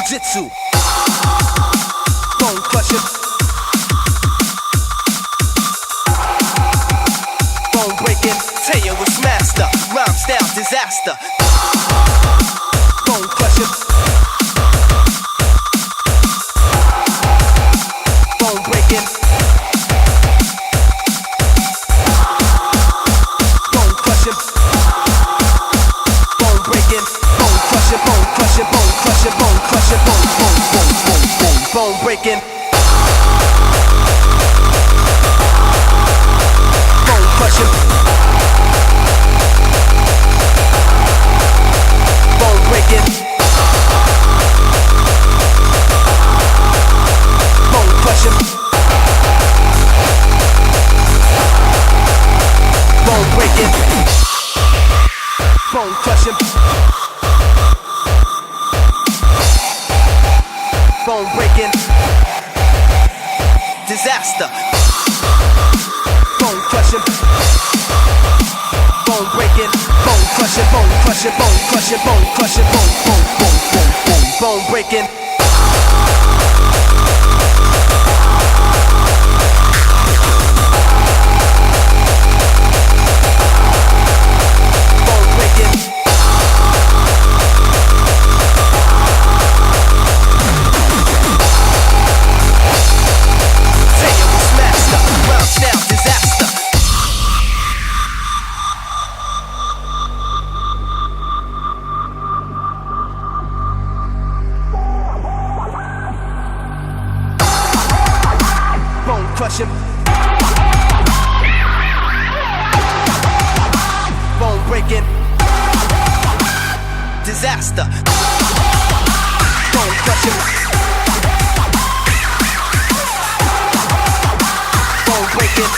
jujitsu. Bone crushing. Bone breaking. Taya was master. Rhyme style disaster. Bone crushing. Bone breaking. Bone crushing. Bone breaking. Bone crushing. Bone crushing. Bone crushing. Bone crushing. Bone breaking. Bone crushing. Bone breaking. Bone crushing. Bone breaking. Bone crushing. Bone breaking. Disaster. Bone crushing. Bone breaking. Bone crushing. Bone crushing. Bone crushing. Bone crushing. Bone breaking. Bone breaking. Taya was master. Round style disaster. Bone crushing. Bone breaking. Disaster. Bone crushing. Bone breaking.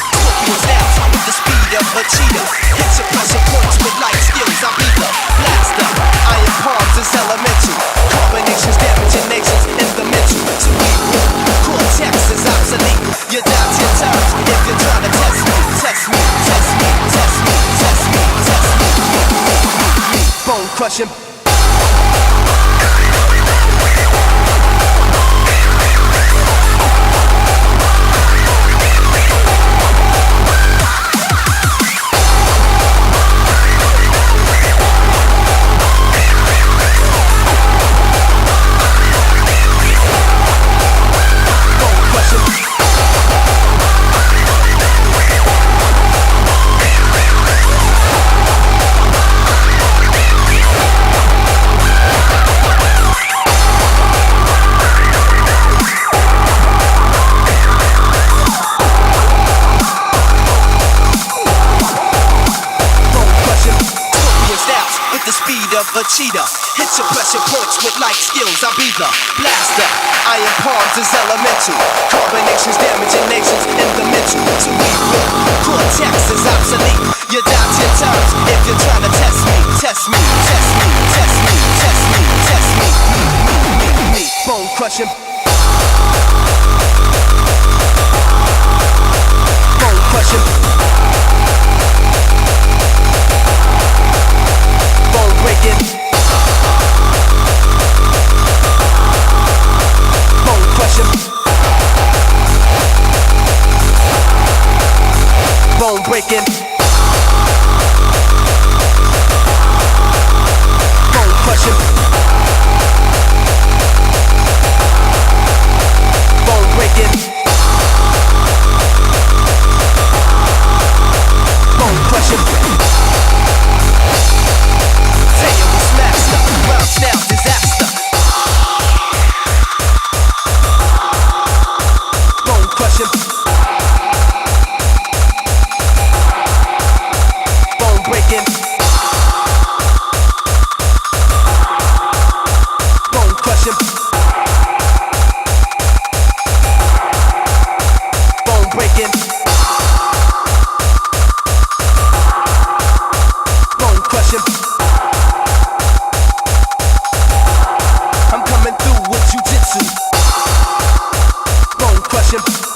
Scorpion styles with the speed of a cheetah. Hit suppressor points with light skills. I'm either blaster. Iron palms is elemental. Combinations damaging nations in the mental. Cerebral. Cortex is obsolete. You're down 10 times if you're trying to test me. Test me. Test me. Test me. Test me. Test me. Bone crushing. The speed of a cheetah. Hit suppressor points with light skills. I'll be the blaster. Iron palms is elemental. Combinations damaging nations in the mental. Cerebral. Cortex is obsolete. You're down 10 times if you're trying to test me. Test me. Test me. Test me. Test me. Test me. Me. Bone crushing. Bone crushing. Bone breaking. Bone crushing. Bone breaking. Bone crushing. Bone breaking. Bone crushing. Taya was master. Round style disaster. Bone crushing. Bone breaking. Bone crushing. Bone breaking. Bone crushing. I'm coming through with jujitsu. Bone crushing.